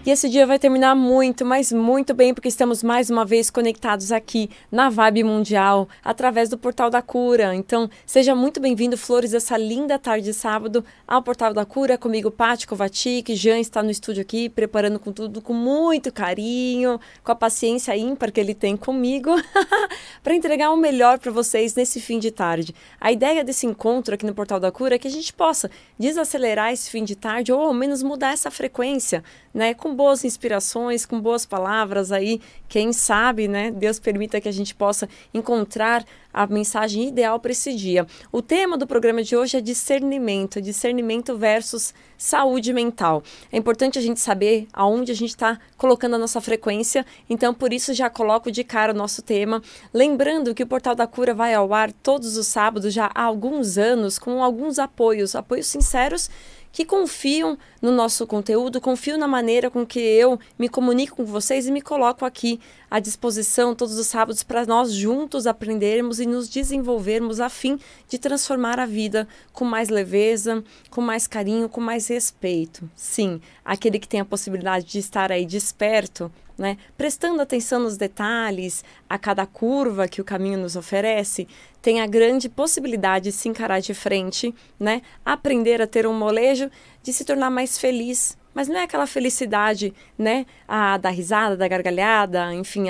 E esse dia vai terminar muito, mas muito bem, porque estamos mais uma vez conectados aqui na Vibe Mundial, através do Portal da Cura. Então, seja muito bem-vindo, Flores, essa linda tarde de sábado, ao Portal da Cura, comigo, Paty Kovacic. Jean está no estúdio aqui, preparando com tudo, com muito carinho, com a paciência ímpar que ele tem comigo, para entregar o melhor para vocês nesse fim de tarde. A ideia desse encontro aqui no Portal da Cura é que a gente possa desacelerar esse fim de tarde, ou ao menos mudar essa frequência, né, com boas inspirações, com boas palavras aí, quem sabe, né, Deus permita que a gente possa encontrar a mensagem ideal para esse dia. O tema do programa de hoje é discernimento versus saúde mental. É importante a gente saber aonde a gente está colocando a nossa frequência, então por isso já coloco de cara o nosso tema, lembrando que o Portal da Cura vai ao ar todos os sábados já há alguns anos, com alguns apoios sinceros, que confiam no nosso conteúdo, confiam na maneira com que eu me comunico com vocês e me coloco aqui à disposição todos os sábados para nós juntos aprendermos e nos desenvolvermos a fim de transformar a vida com mais leveza, com mais carinho, com mais respeito. Sim, aquele que tem a possibilidade de estar aí desperto, né, prestando atenção nos detalhes, a cada curva que o caminho nos oferece, tem a grande possibilidade de se encarar de frente, né, aprender a ter um molejo de se tornar mais feliz. Mas não é aquela felicidade, né, da risada, da gargalhada, enfim,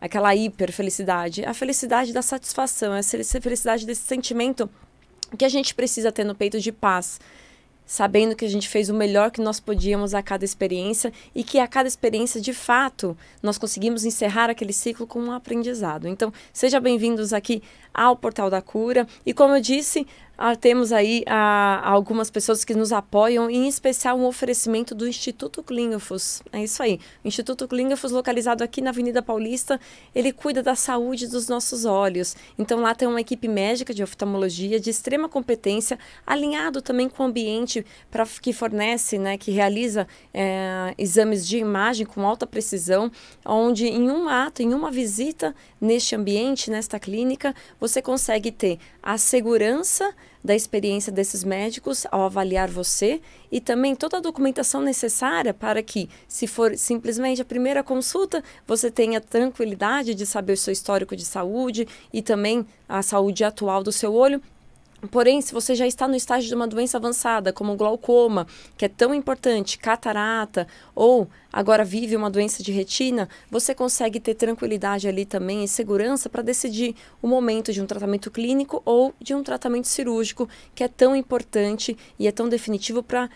aquela hiper felicidade. A felicidade da satisfação, a felicidade desse sentimento que a gente precisa ter no peito de paz, sabendo que a gente fez o melhor que nós podíamos a cada experiência e que a cada experiência, de fato, nós conseguimos encerrar aquele ciclo com um aprendizado. Então, sejam bem-vindos aqui ao Portal da Cura. E como eu disse, temos aí algumas pessoas que nos apoiam, em especial um oferecimento do Instituto Klingelfuss. É isso aí. O Instituto Klingelfuss, localizado aqui na Avenida Paulista, ele cuida da saúde dos nossos olhos. Então lá tem uma equipe médica de oftalmologia de extrema competência, alinhado também com o ambiente que fornece, né, que realiza exames de imagem com alta precisão, onde em um ato, em uma visita neste ambiente, nesta clínica, você consegue ter a segurança da experiência desses médicos ao avaliar você e também toda a documentação necessária para que, se for simplesmente a primeira consulta, você tenha tranquilidade de saber o seu histórico de saúde e também a saúde atual do seu olho. Porém, se você já está no estágio de uma doença avançada, como o glaucoma, que é tão importante, catarata, ou agora vive uma doença de retina, você consegue ter tranquilidade ali também e segurança para decidir o momento de um tratamento clínico ou de um tratamento cirúrgico, que é tão importante e é tão definitivo para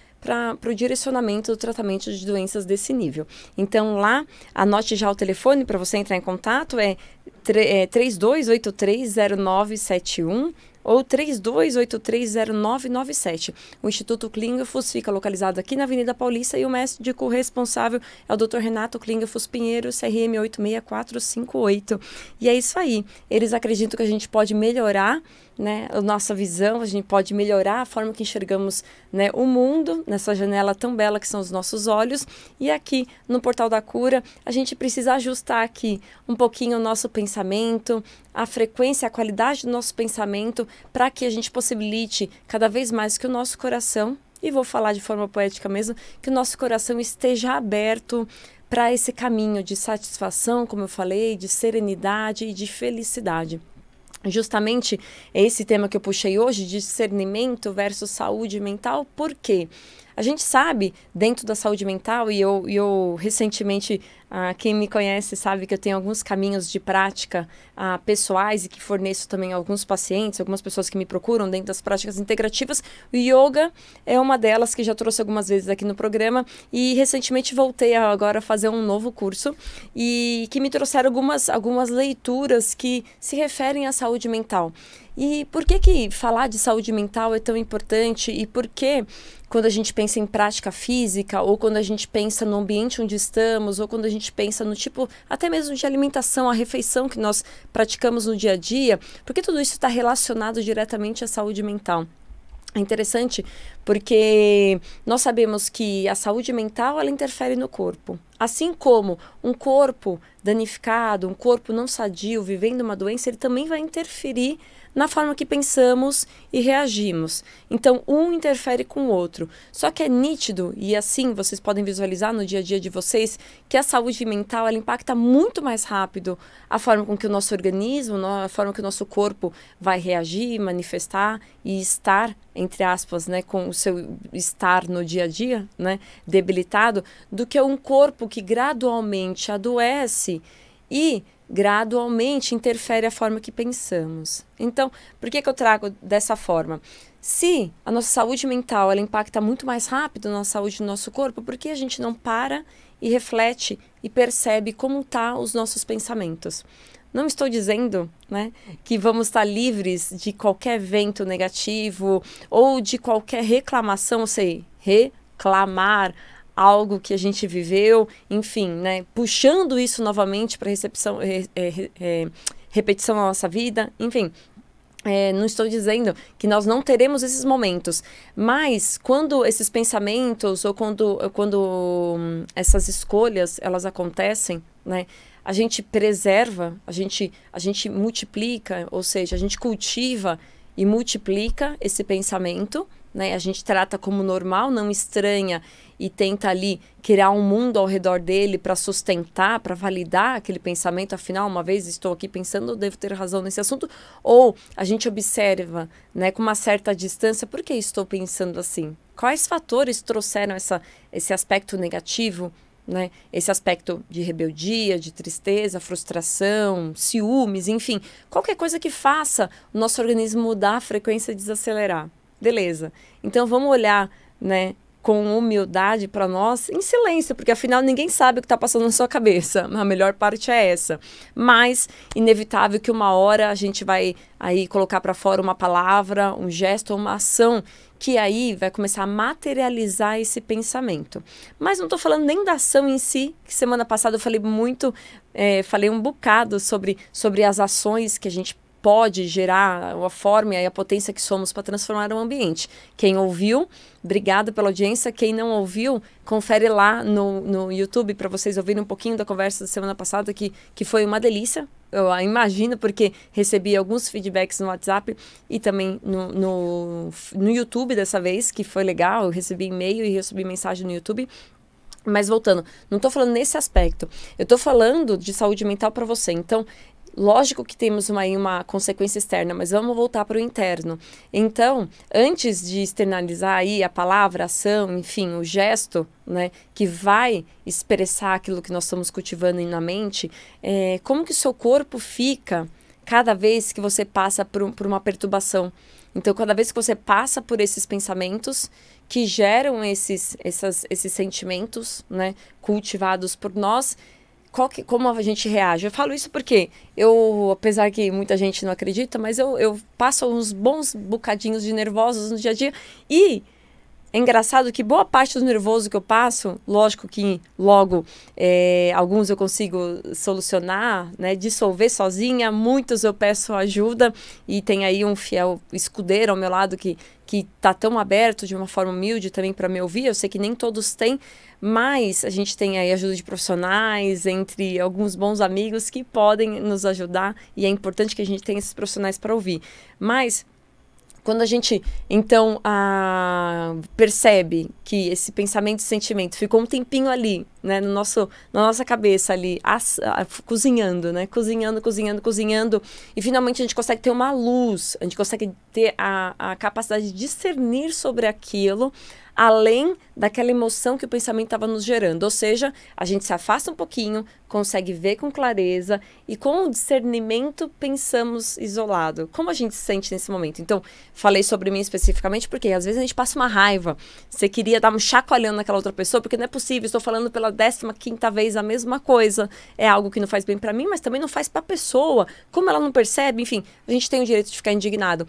o direcionamento do tratamento de doenças desse nível. Então lá, anote já o telefone para você entrar em contato, é 32830971 ou 32830997. O Instituto Klingelfuss fica localizado aqui na Avenida Paulista e o médico responsável é o Dr. Renato Klingelfuss Pinheiro, CRM 86458. E é isso aí. Eles acreditam que a gente pode melhorar, né, a nossa visão, a gente pode melhorar a forma que enxergamos, né, o mundo, nessa janela tão bela que são os nossos olhos. E aqui no Portal da Cura, a gente precisa ajustar aqui um pouquinho o nosso pensamento, a frequência, a qualidade do nosso pensamento, para que a gente possibilite cada vez mais que o nosso coração, e vou falar de forma poética mesmo, que o nosso coração esteja aberto para esse caminho de satisfação, como eu falei, de serenidade e de felicidade. Justamente esse tema que eu puxei hoje, discernimento versus saúde mental, por quê? A gente sabe, dentro da saúde mental, e eu recentemente, quem me conhece sabe que eu tenho alguns caminhos de prática pessoais e que forneço também a alguns pacientes, algumas pessoas que me procuram dentro das práticas integrativas. O yoga é uma delas que já trouxe algumas vezes aqui no programa e recentemente voltei agora a fazer um novo curso e que me trouxeram algumas leituras que se referem à saúde mental. E por que falar de saúde mental é tão importante e por que quando a gente pensa em prática física ou quando a gente pensa no ambiente onde estamos ou quando a gente pensa no tipo até mesmo de alimentação, a refeição que nós praticamos no dia a dia, porque tudo isso está relacionado diretamente à saúde mental? É interessante porque nós sabemos que a saúde mental ela interfere no corpo. Assim como um corpo danificado, um corpo não sadio, vivendo uma doença, ele também vai interferir na forma que pensamos e reagimos. Então, um interfere com o outro. Só que é nítido, e assim vocês podem visualizar no dia a dia de vocês, que a saúde mental ela impacta muito mais rápido a forma com que o nosso organismo, a forma que o nosso corpo vai reagir, manifestar e estar, entre aspas, né, com o seu estar no dia a dia, né, debilitado, do que um corpo que gradualmente adoece e gradualmente interfere a forma que pensamos. Então, por que eu trago dessa forma? Se a nossa saúde mental ela impacta muito mais rápido na saúde do nosso corpo, por que a gente não para e reflete e percebe como estão os nossos pensamentos? Não estou dizendo, né, que vamos estar livres de qualquer evento negativo ou de qualquer reclamação, ou seja, reclamar algo que a gente viveu, enfim, né, puxando isso novamente para repetição na nossa vida, enfim. Não estou dizendo que nós não teremos esses momentos, mas quando esses pensamentos ou quando essas escolhas elas acontecem, né, a gente preserva, a gente multiplica, ou seja, a gente cultiva e multiplica esse pensamento, né? A gente trata como normal, não estranha e tenta ali criar um mundo ao redor dele para sustentar, para validar aquele pensamento. Afinal, uma vez estou aqui pensando, eu devo ter razão nesse assunto. Ou a gente observa, né, com uma certa distância, por que estou pensando assim? Quais fatores trouxeram esse aspecto negativo, né? Esse aspecto de rebeldia, de tristeza, frustração, ciúmes, enfim. Qualquer coisa que faça o nosso organismo mudar a frequência e desacelerar. Beleza. Então vamos olhar, né, com humildade para nós, em silêncio, porque afinal ninguém sabe o que está passando na sua cabeça. A melhor parte é essa. Mas inevitável que uma hora a gente vai aí colocar para fora uma palavra, um gesto ou uma ação que aí vai começar a materializar esse pensamento. Mas não estou falando nem da ação em si, que semana passada eu falei falei um bocado sobre as ações que a gente pode gerar, a forma e a potência que somos para transformar o ambiente. Quem ouviu, obrigada pela audiência. Quem não ouviu, confere lá no YouTube para vocês ouvirem um pouquinho da conversa da semana passada, que foi uma delícia. Eu imagino, porque recebi alguns feedbacks no WhatsApp e também no YouTube dessa vez, que foi legal. Eu recebi e-mail e recebi mensagem no YouTube. Mas voltando, não estou falando nesse aspecto. Eu estou falando de saúde mental para você. Então, lógico que temos uma consequência externa, mas vamos voltar para o interno. Então, antes de externalizar aí a palavra, a ação, enfim, o gesto, né, que vai expressar aquilo que nós estamos cultivando na mente, como que o seu corpo fica cada vez que você passa por uma perturbação? Então, cada vez que você passa por esses pensamentos que geram esses sentimentos, né, cultivados por nós, como a gente reage? Eu falo isso porque apesar que muita gente não acredita, mas eu passo uns bons bocadinhos de nervosos no dia a dia e é engraçado que boa parte do nervoso que eu passo, lógico que logo alguns eu consigo solucionar, né, dissolver sozinha, muitos eu peço ajuda e tem aí um fiel escudeiro ao meu lado que está tão aberto de uma forma humilde também para me ouvir. Eu sei que nem todos têm, mas a gente tem aí ajuda de profissionais, entre alguns bons amigos que podem nos ajudar e é importante que a gente tenha esses profissionais para ouvir. Mas quando a gente, então, percebe que esse pensamento e sentimento ficou um tempinho ali, né, na nossa cabeça ali, cozinhando, né, cozinhando, e finalmente a gente consegue ter uma luz, a gente consegue ter a capacidade de discernir sobre aquilo, além daquela emoção que o pensamento estava nos gerando. Ou seja, a gente se afasta um pouquinho, consegue ver com clareza e com o discernimento pensamos isolado. Como a gente se sente nesse momento? Então, falei sobre mim especificamente porque às vezes a gente passa uma raiva. Você queria dar um chacoalhando naquela outra pessoa porque não é possível, estou falando pela 15ª vez a mesma coisa. É algo que não faz bem para mim, mas também não faz para a pessoa. Como ela não percebe, enfim, a gente tem o direito de ficar indignado.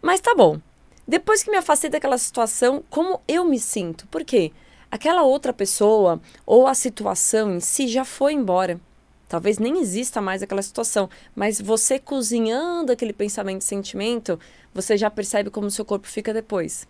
Mas tá bom. Depois que me afastei daquela situação, como eu me sinto? Por quê? Aquela outra pessoa ou a situação em si já foi embora. Talvez nem exista mais aquela situação, mas você cozinhando aquele pensamento e sentimento, você já percebe como o seu corpo fica depois.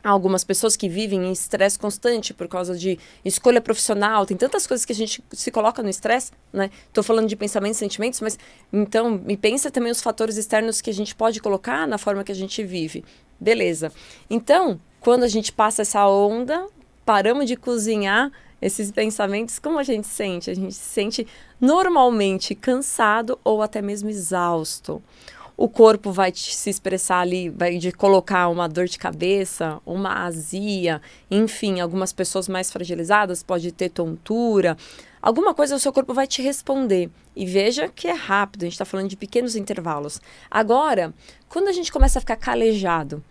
Há algumas pessoas que vivem em estresse constante por causa de escolha profissional. Tem tantas coisas que a gente se coloca no estresse, né? Estou falando de pensamentos e sentimentos, mas então me pensa também os fatores externos que a gente pode colocar na forma que a gente vive. Beleza. Então, quando a gente passa essa onda, paramos de cozinhar esses pensamentos, como a gente sente? A gente se sente normalmente cansado ou até mesmo exausto. O corpo vai se expressar ali, vai de colocar uma dor de cabeça, uma azia, enfim, algumas pessoas mais fragilizadas pode ter tontura. Alguma coisa o seu corpo vai te responder. E veja que é rápido, a gente está falando de pequenos intervalos. Agora, quando a gente começa a ficar calejado,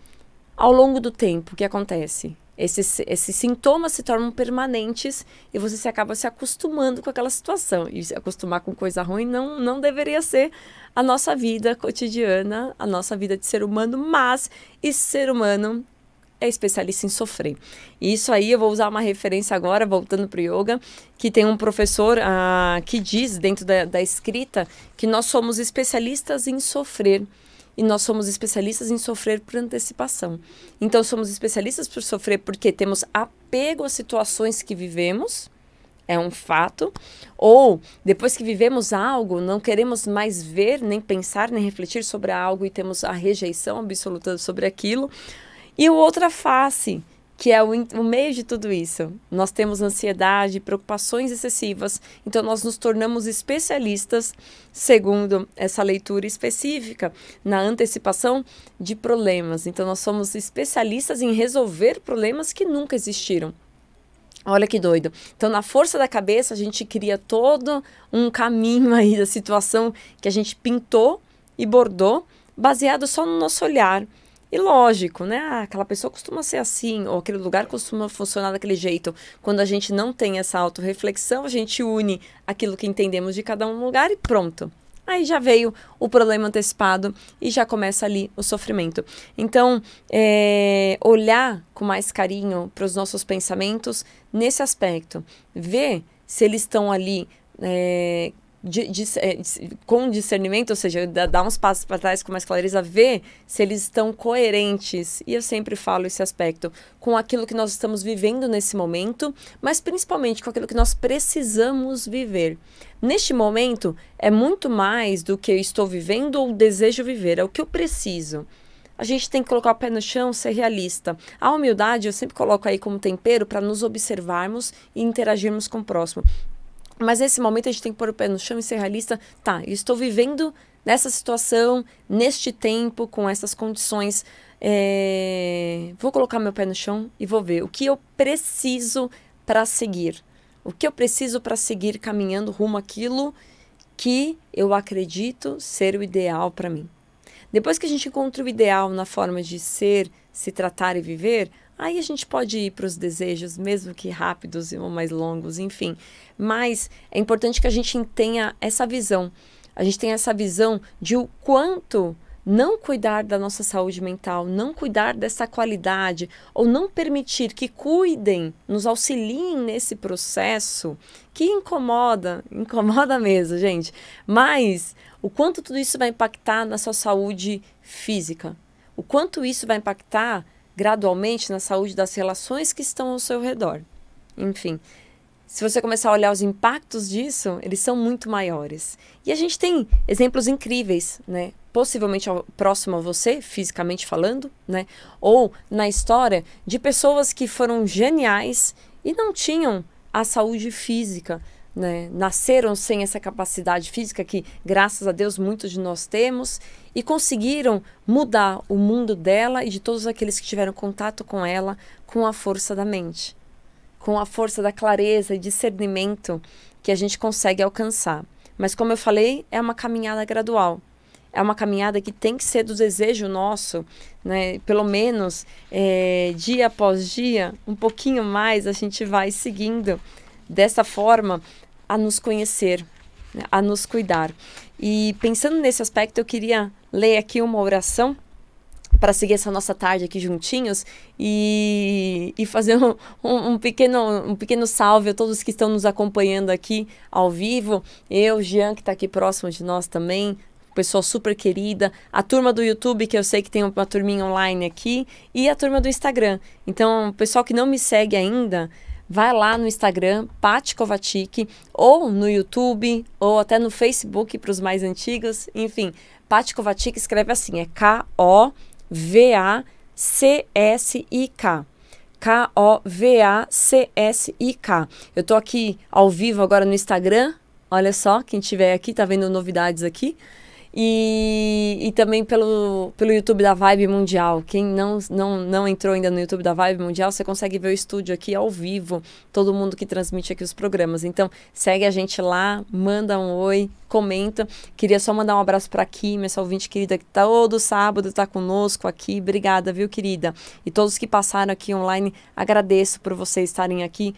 ao longo do tempo, o que acontece? Esses sintomas se tornam permanentes e você se acaba se acostumando com aquela situação. E se acostumar com coisa ruim não deveria ser a nossa vida cotidiana, a nossa vida de ser humano, mas esse ser humano é especialista em sofrer. E isso aí eu vou usar uma referência agora, voltando para o yoga, que tem um professor que diz dentro da escrita que nós somos especialistas em sofrer. E nós somos especialistas em sofrer por antecipação. Então, somos especialistas por sofrer porque temos apego às situações que vivemos, é um fato. Ou, depois que vivemos algo, não queremos mais ver, nem pensar, nem refletir sobre algo e temos a rejeição absoluta sobre aquilo. E o outra face, que é o meio de tudo isso. Nós temos ansiedade, preocupações excessivas, então nós nos tornamos especialistas, segundo essa leitura específica, na antecipação de problemas. Então nós somos especialistas em resolver problemas que nunca existiram. Olha que doido. Então, na força da cabeça, a gente cria todo um caminho aí da situação que a gente pintou e bordou, baseado só no nosso olhar. E lógico, né? Aquela pessoa costuma ser assim, ou aquele lugar costuma funcionar daquele jeito. Quando a gente não tem essa autorreflexão, a gente une aquilo que entendemos de cada um lugar e pronto. Aí já veio o problema antecipado e já começa ali o sofrimento. Então, olhar com mais carinho para os nossos pensamentos nesse aspecto. Ver se eles estão ali com discernimento, ou seja, dar uns passos para trás com mais clareza, ver se eles estão coerentes, e eu sempre falo esse aspecto, com aquilo que nós estamos vivendo nesse momento, mas principalmente com aquilo que nós precisamos viver. Neste momento, é muito mais do que eu estou vivendo ou desejo viver, é o que eu preciso. A gente tem que colocar o pé no chão, ser realista. A humildade eu sempre coloco aí como tempero para nos observarmos e interagirmos com o próximo. Mas nesse momento a gente tem que pôr o pé no chão e ser realista. Tá, eu estou vivendo nessa situação, neste tempo, com essas condições. Vou colocar meu pé no chão e vou ver o que eu preciso para seguir. O que eu preciso para seguir caminhando rumo àquilo que eu acredito ser o ideal para mim. Depois que a gente encontra o ideal na forma de ser, se tratar e viver, aí a gente pode ir para os desejos, mesmo que rápidos ou mais longos, enfim. Mas é importante que a gente tenha essa visão. A gente tenha essa visão de o quanto não cuidar da nossa saúde mental, não cuidar dessa qualidade, ou não permitir que cuidem, nos auxiliem nesse processo, que incomoda mesmo, gente. Mas o quanto tudo isso vai impactar na sua saúde física, o quanto isso vai impactar gradualmente na saúde das relações que estão ao seu redor. Enfim, se você começar a olhar os impactos disso, eles são muito maiores. E a gente tem exemplos incríveis, né? Possivelmente próximo a você, fisicamente falando, né? Ou na história de pessoas que foram geniais e não tinham a saúde física, né? Nasceram sem essa capacidade física que, graças a Deus, muitos de nós temos e conseguiram mudar o mundo dela e de todos aqueles que tiveram contato com ela com a força da mente, com a força da clareza e discernimento que a gente consegue alcançar. Mas, como eu falei, é uma caminhada gradual. É uma caminhada que tem que ser do desejo nosso, né? Pelo menos dia após dia, um pouquinho mais a gente vai seguindo dessa forma a nos conhecer, né? A nos cuidar. E pensando nesse aspecto, eu queria ler aqui uma oração para seguir essa nossa tarde aqui juntinhos e fazer um pequeno salve a todos que estão nos acompanhando aqui ao vivo. Eu, Jean, que está aqui próximo de nós também, pessoal super querida, a turma do YouTube, que eu sei que tem uma turminha online aqui, e a turma do Instagram. Então, o pessoal que não me segue ainda, vai lá no Instagram, Paty Kovacic, ou no YouTube, ou até no Facebook para os mais antigos. Enfim, Paty Kovacic escreve assim, é K-O-V-A-C-S-I-K. K-O-V-A-C-S-I-K. Eu tô aqui ao vivo agora no Instagram. Olha só, quem estiver aqui, tá vendo novidades aqui. E também pelo YouTube da Vibe Mundial. Quem não entrou ainda no YouTube da Vibe Mundial, você consegue ver o estúdio aqui ao vivo, todo mundo que transmite aqui os programas. Então, segue a gente lá, manda um oi, comenta. Queria só mandar um abraço para Kim, essa ouvinte querida que todo sábado tá conosco aqui. Obrigada, viu, querida? E todos que passaram aqui online, agradeço por vocês estarem aqui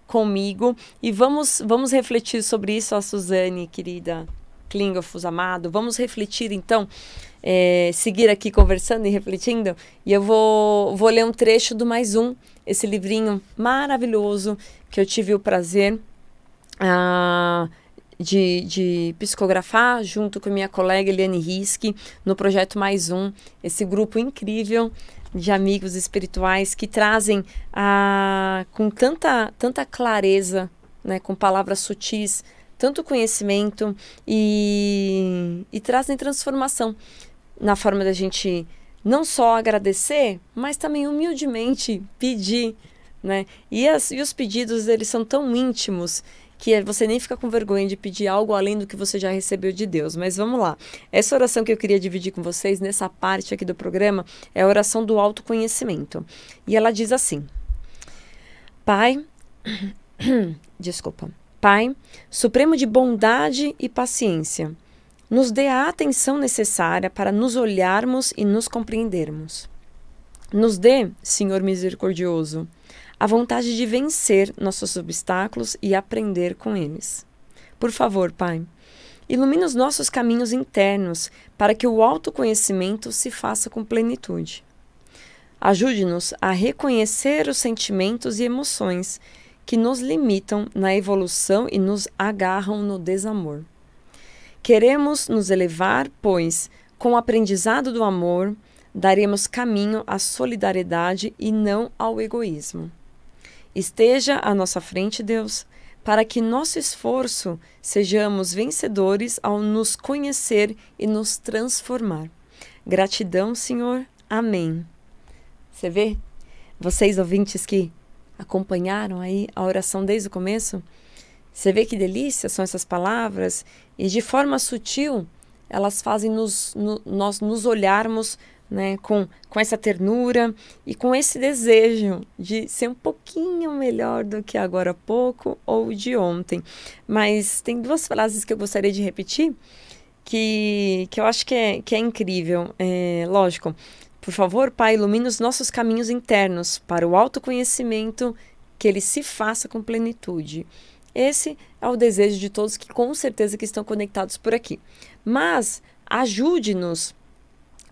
comigo. E vamos refletir sobre isso, a Suzane, querida. Klingoffus amado, vamos refletir então, seguir aqui conversando e refletindo, e eu vou ler um trecho do Mais Um, esse livrinho maravilhoso que eu tive o prazer de psicografar junto com minha colega Eliane Riske no projeto Mais Um, esse grupo incrível de amigos espirituais que trazem com tanta clareza, né, com palavras sutis, tanto conhecimento e trazem transformação na forma da gente não só agradecer, mas também humildemente pedir, né? E os pedidos, eles são tão íntimos que você nem fica com vergonha de pedir algo além do que você já recebeu de Deus. Mas vamos lá. Essa oração que eu queria dividir com vocês nessa parte aqui do programa é a oração do autoconhecimento. E ela diz assim: Pai, desculpa. Pai, Supremo de bondade e paciência, nos dê a atenção necessária para nos olharmos e nos compreendermos. Nos dê, Senhor misericordioso, a vontade de vencer nossos obstáculos e aprender com eles. Por favor, Pai, ilumine os nossos caminhos internos para que o autoconhecimento se faça com plenitude. Ajude-nos a reconhecer os sentimentos e emoções que nos limitam na evolução e nos agarram no desamor. Queremos nos elevar, pois, com o aprendizado do amor, daremos caminho à solidariedade e não ao egoísmo. Esteja à nossa frente, Deus, para que nosso esforço sejamos vencedores ao nos conhecer e nos transformar. Gratidão, Senhor. Amém. Você vê? Vocês ouvintes que acompanharam aí a oração desde o começo? Você vê que delícia são essas palavras? E de forma sutil, elas fazem nós nos olharmos, né, com essa ternura e com esse desejo de ser um pouquinho melhor do que agora há pouco ou de ontem. Mas tem duas frases que eu gostaria de repetir que eu acho que é incrível. Lógico. Por favor, Pai, ilumine os nossos caminhos internos para o autoconhecimento, que ele se faça com plenitude. Esse é o desejo de todos que com certeza que estão conectados por aqui. Mas ajude-nos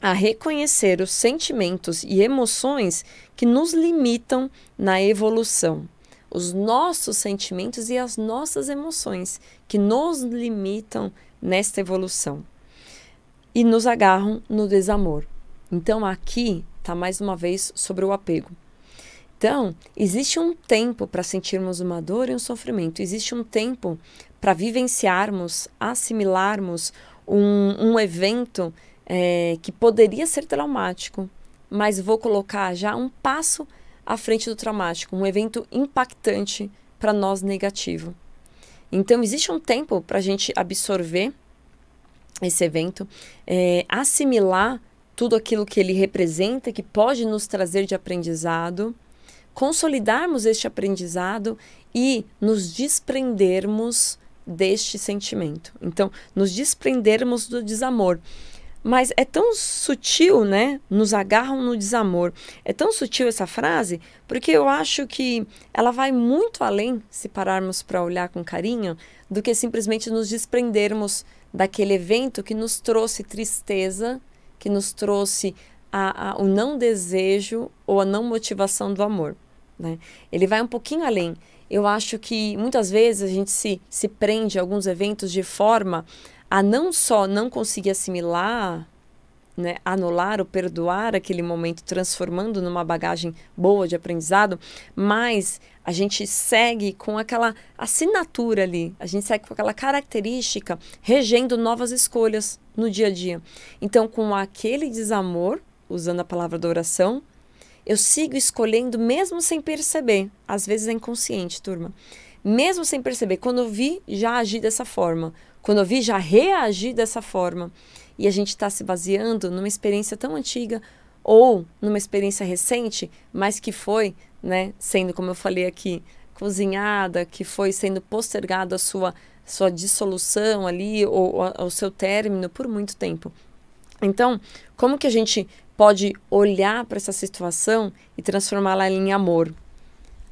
a reconhecer os sentimentos e emoções que nos limitam na evolução. Os nossos sentimentos e as nossas emoções que nos limitam nesta evolução e nos agarram no desamor. Então, aqui está mais uma vez sobre o apego. Então, existe um tempo para sentirmos uma dor e um sofrimento. Existe um tempo para vivenciarmos, assimilarmos um evento que poderia ser traumático, mas vou colocar já um passo à frente do traumático, um evento impactante para nós negativo. Então, existe um tempo para a gente absorver esse evento, assimilar tudo aquilo que ele representa, que pode nos trazer de aprendizado, consolidarmos este aprendizado e nos desprendermos deste sentimento. Então, nos desprendermos do desamor. Mas é tão sutil, né? Nos agarram no desamor. É tão sutil essa frase, porque eu acho que ela vai muito além, se pararmos para olhar com carinho, do que simplesmente nos desprendermos daquele evento que nos trouxe tristeza, que nos trouxe o não desejo ou a não motivação do amor, né? Ele vai um pouquinho além. Eu acho que muitas vezes a gente se prende a alguns eventos de forma a não só não conseguir assimilar, né, anular ou perdoar aquele momento, transformando numa bagagem boa de aprendizado, mas a gente segue com aquela assinatura ali, a gente segue com aquela característica regendo novas escolhas no dia a dia. Então, com aquele desamor, usando a palavra da oração, eu sigo escolhendo mesmo sem perceber. Às vezes é inconsciente, turma. Mesmo sem perceber. Quando eu vi, já agi dessa forma. Quando eu vi, já reagi dessa forma. E a gente está se baseando numa experiência tão antiga ou numa experiência recente, mas que foi, né, sendo, como eu falei aqui, cozinhada, que foi sendo postergado a sua dissolução ali ou o seu término por muito tempo. Então, como que a gente pode olhar para essa situação e transformá-la em amor?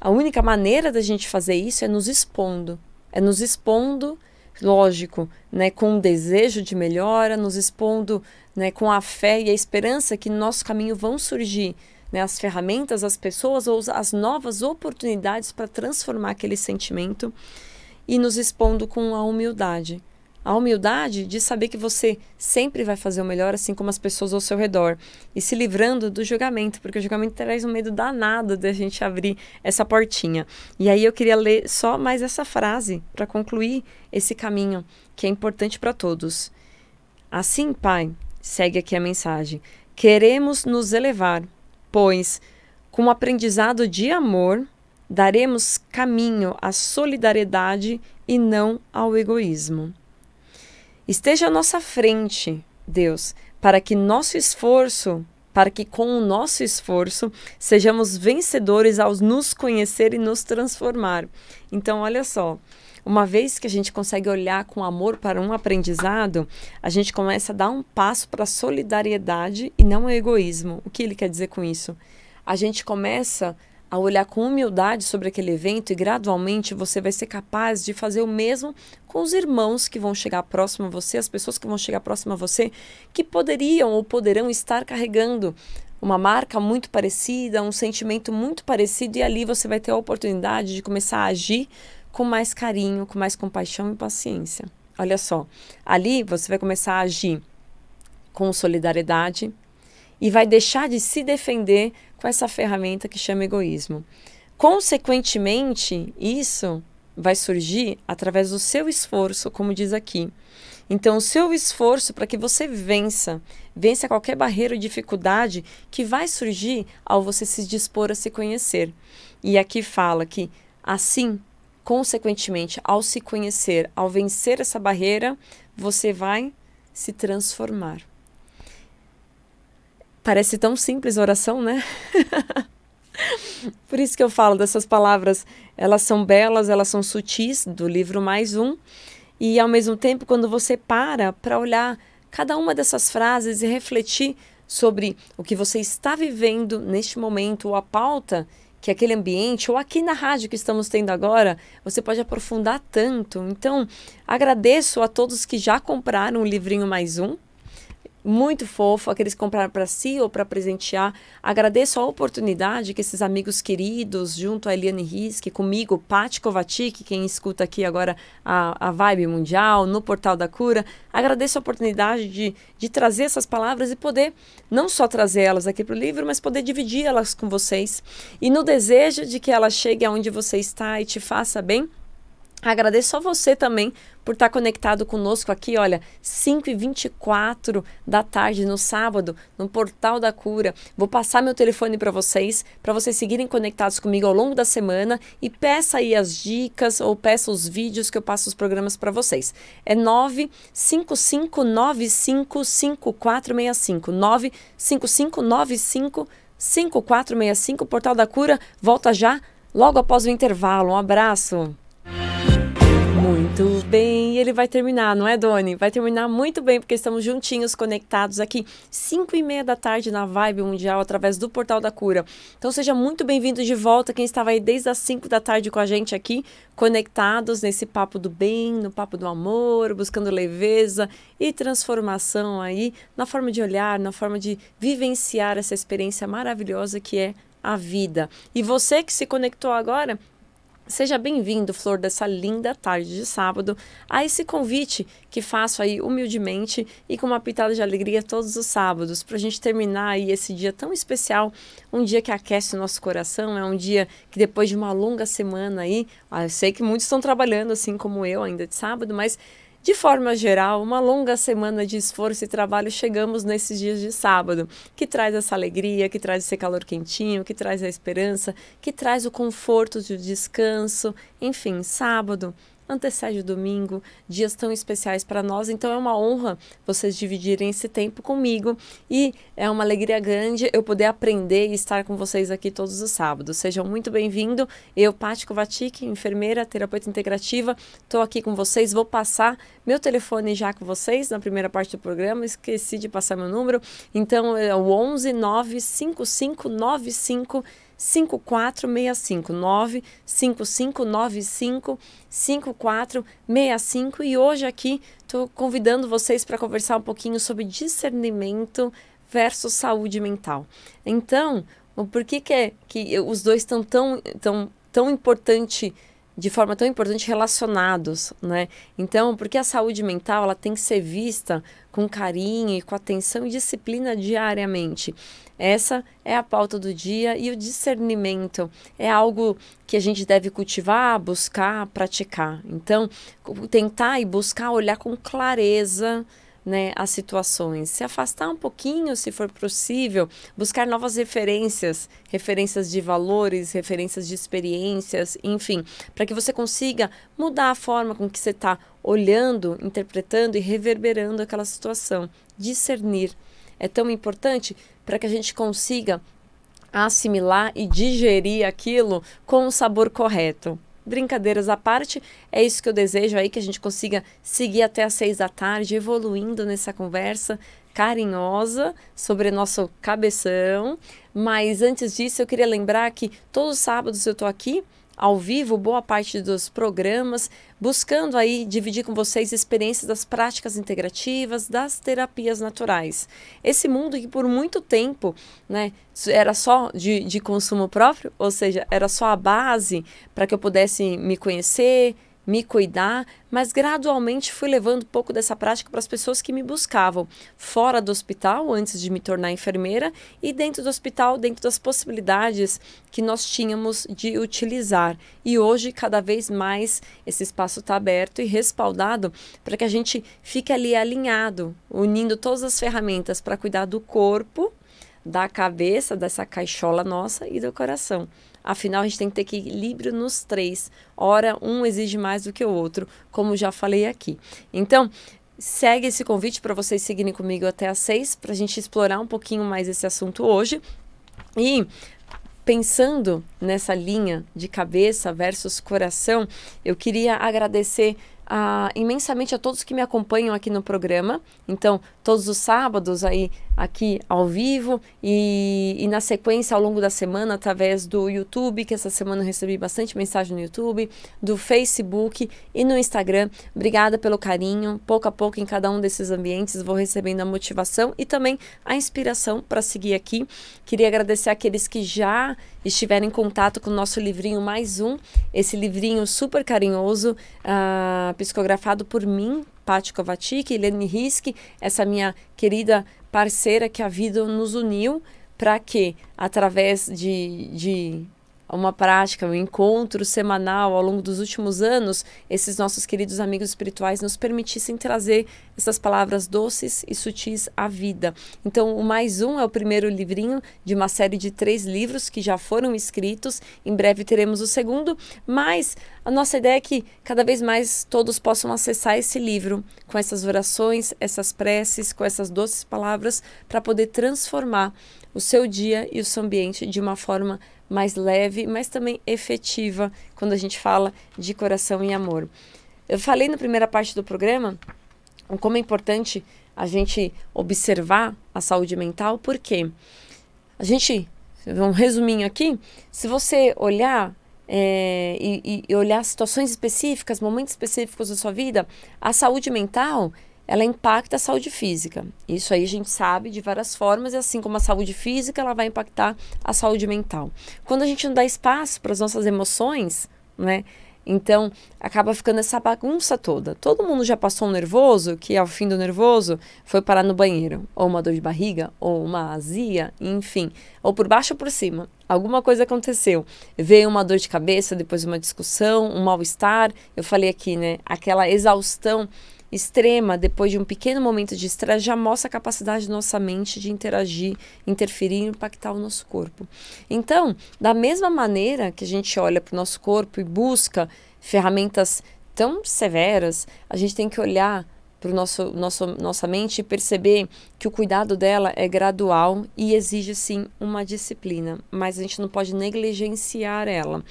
A única maneira da gente fazer isso é nos expondo. É nos expondo, lógico, né, com um desejo de melhora, nos expondo, né, com a fé e a esperança que no nosso caminho vão surgir, né, as ferramentas, as pessoas ou as novas oportunidades para transformar aquele sentimento, e nos expondo com a humildade. A humildade de saber que você sempre vai fazer o melhor, assim como as pessoas ao seu redor. E se livrando do julgamento, porque o julgamento traz um medo danado da gente abrir essa portinha. E aí eu queria ler só mais essa frase para concluir esse caminho, que é importante para todos. Assim, Pai, segue aqui a mensagem. Queremos nos elevar, pois, com o aprendizado de amor, daremos caminho à solidariedade e não ao egoísmo. Esteja à nossa frente, Deus, para que com o nosso esforço sejamos vencedores ao nos conhecer e nos transformar. Então, olha só, uma vez que a gente consegue olhar com amor para um aprendizado, a gente começa a dar um passo para a solidariedade e não ao egoísmo. O que ele quer dizer com isso? A gente começa a olhar com humildade sobre aquele evento e gradualmente você vai ser capaz de fazer o mesmo com os irmãos que vão chegar próximo a você, as pessoas que vão chegar próximo a você, que poderiam ou poderão estar carregando uma marca muito parecida, um sentimento muito parecido, e ali você vai ter a oportunidade de começar a agir com mais carinho, com mais compaixão e paciência. Olha só, ali você vai começar a agir com solidariedade e vai deixar de se defender com essa ferramenta que chama egoísmo. Consequentemente, isso vai surgir através do seu esforço, como diz aqui. Então, o seu esforço para que você vença qualquer barreira ou dificuldade que vai surgir ao você se dispor a se conhecer. E aqui fala que, assim, consequentemente, ao se conhecer, ao vencer essa barreira, você vai se transformar. Parece tão simples a oração, né? Por isso que eu falo dessas palavras, elas são belas, elas são sutis, do livro Mais Um, e ao mesmo tempo, quando você para olhar cada uma dessas frases e refletir sobre o que você está vivendo neste momento, ou a pauta que aquele ambiente, ou aqui na rádio que estamos tendo agora, você pode aprofundar tanto. Então, agradeço a todos que já compraram o livrinho Mais Um, muito fofo, aqueles que compraram para si ou para presentear. Agradeço a oportunidade que esses amigos queridos, junto a Eliane Riske, comigo, Paty Kovacic, quem escuta aqui agora a Vibe Mundial, no Portal da Cura, agradeço a oportunidade de trazer essas palavras e poder não só trazer elas aqui para o livro, mas poder dividir elas com vocês. E no desejo de que elas cheguem aonde você está e te faça bem, agradeço a você também por estar conectado conosco aqui, olha, 5h24 da tarde no sábado, no Portal da Cura. Vou passar meu telefone para vocês seguirem conectados comigo ao longo da semana, e peça aí as dicas ou peça os vídeos que eu passo os programas para vocês. É 955955465, 955955465, o Portal da Cura volta já, logo após o intervalo. Um abraço. Muito bem, ele vai terminar, não é, Doni? Vai terminar muito bem, porque estamos juntinhos, conectados aqui, 5h30 da tarde na Vibe Mundial, através do Portal da Cura. Então seja muito bem-vindo de volta, quem estava aí desde as 5 da tarde com a gente aqui, conectados nesse papo do bem, no papo do amor, buscando leveza e transformação aí, na forma de olhar, na forma de vivenciar essa experiência maravilhosa que é a vida. E você que se conectou agora, Seja bem-vindo, Flor, dessa linda tarde de sábado, a esse convite que faço aí humildemente e com uma pitada de alegria todos os sábados, para a gente terminar aí esse dia tão especial, um dia que aquece o nosso coração, é um dia que depois de uma longa semana aí, eu sei que muitos estão trabalhando assim como eu ainda de sábado, mas de forma geral, uma longa semana de esforço e trabalho, chegamos nesses dias de sábado, que traz essa alegria, que traz esse calor quentinho, que traz a esperança, que traz o conforto de descanso. Enfim, sábado antecede o domingo, dias tão especiais para nós, então é uma honra vocês dividirem esse tempo comigo e é uma alegria grande eu poder aprender e estar com vocês aqui todos os sábados. Sejam muito bem-vindos. Eu, Paty Kovacic, enfermeira, terapeuta integrativa, estou aqui com vocês, vou passar meu telefone já com vocês na primeira parte do programa, esqueci de passar meu número, então é o 11 95595 5465 95595 5465 e hoje aqui estou convidando vocês para conversar um pouquinho sobre discernimento versus saúde mental. Então, por que os dois estão tão importante, de forma tão importante relacionados, né? Então, porque a saúde mental ela tem que ser vista com carinho e com atenção e disciplina diariamente. Essa é a pauta do dia e o discernimento é algo que a gente deve cultivar, buscar, praticar. Então, tentar e buscar olhar com clareza, né, as situações, se afastar um pouquinho, se for possível, buscar novas referências de valores, referências de experiências, enfim, para que você consiga mudar a forma com que você está olhando, interpretando e reverberando aquela situação. Discernir é tão importante para que a gente consiga assimilar e digerir aquilo com o sabor correto. Brincadeiras à parte, é isso que eu desejo aí, que a gente consiga seguir até às 6 da tarde, evoluindo nessa conversa carinhosa sobre nosso cabeção. Mas antes disso, eu queria lembrar que todos os sábados eu estou aqui, ao vivo, boa parte dos programas, buscando aí dividir com vocês experiências das práticas integrativas, das terapias naturais. Esse mundo que por muito tempo, né, era só de consumo próprio, ou seja, era só a base para que eu pudesse me conhecer, me cuidar, mas gradualmente fui levando um pouco dessa prática para as pessoas que me buscavam fora do hospital, antes de me tornar enfermeira, e dentro do hospital, dentro das possibilidades que nós tínhamos de utilizar. E hoje, cada vez mais, esse espaço está aberto e respaldado para que a gente fique ali alinhado, unindo todas as ferramentas para cuidar do corpo, da cabeça, dessa caixola nossa e do coração. Afinal, a gente tem que ter equilíbrio nos três. Ora, um exige mais do que o outro, como já falei aqui. Então, segue esse convite para vocês seguirem comigo até às 6, para a gente explorar um pouquinho mais esse assunto hoje. E pensando nessa linha de cabeça versus coração, eu queria agradecer imensamente a todos que me acompanham aqui no programa. Então, todos os sábados aí aqui ao vivo e na sequência ao longo da semana através do YouTube, que essa semana eu recebi bastante mensagem no YouTube, do Facebook e no Instagram. Obrigada pelo carinho. Pouco a pouco em cada um desses ambientes vou recebendo a motivação e também a inspiração para seguir aqui. Queria agradecer àqueles que já estiveram em contato com o nosso livrinho Mais Um, esse livrinho super carinhoso, psicografado por mim, Paty Kovacic, Helene Risk, essa minha querida parceira que a vida nos uniu para que, através de uma prática, um encontro semanal ao longo dos últimos anos, esses nossos queridos amigos espirituais nos permitissem trazer essas palavras doces e sutis à vida. Então, o Mais Um é o primeiro livrinho de uma série de 3 livros que já foram escritos. Em breve teremos o segundo, mas a nossa ideia é que cada vez mais todos possam acessar esse livro com essas orações, essas preces, com essas doces palavras para poder transformar o seu dia e o seu ambiente de uma forma mais leve, mas também efetiva quando a gente fala de coração e amor. Eu falei na primeira parte do programa como é importante a gente observar a saúde mental, porque a gente, um resuminho aqui, se você olhar e olhar situações específicas, momentos específicos da sua vida, a saúde mental ela impacta a saúde física. Isso aí a gente sabe de várias formas, e assim como a saúde física, ela vai impactar a saúde mental. Quando a gente não dá espaço para as nossas emoções, né? Então, acaba ficando essa bagunça toda. Todo mundo já passou um nervoso, que ao fim do nervoso foi parar no banheiro. Ou uma dor de barriga, ou uma azia, enfim. Ou por baixo ou por cima. Alguma coisa aconteceu. Veio uma dor de cabeça, depois uma discussão, um mal-estar. Eu falei aqui, né? Aquela exaustão extrema, depois de um pequeno momento de estresse, já mostra a capacidade da nossa mente de interagir, interferir e impactar o nosso corpo. Então, da mesma maneira que a gente olha para o nosso corpo e busca ferramentas tão severas, a gente tem que olhar para nossa mente e perceber que o cuidado dela é gradual e exige, sim, uma disciplina, mas a gente não pode negligenciar ela.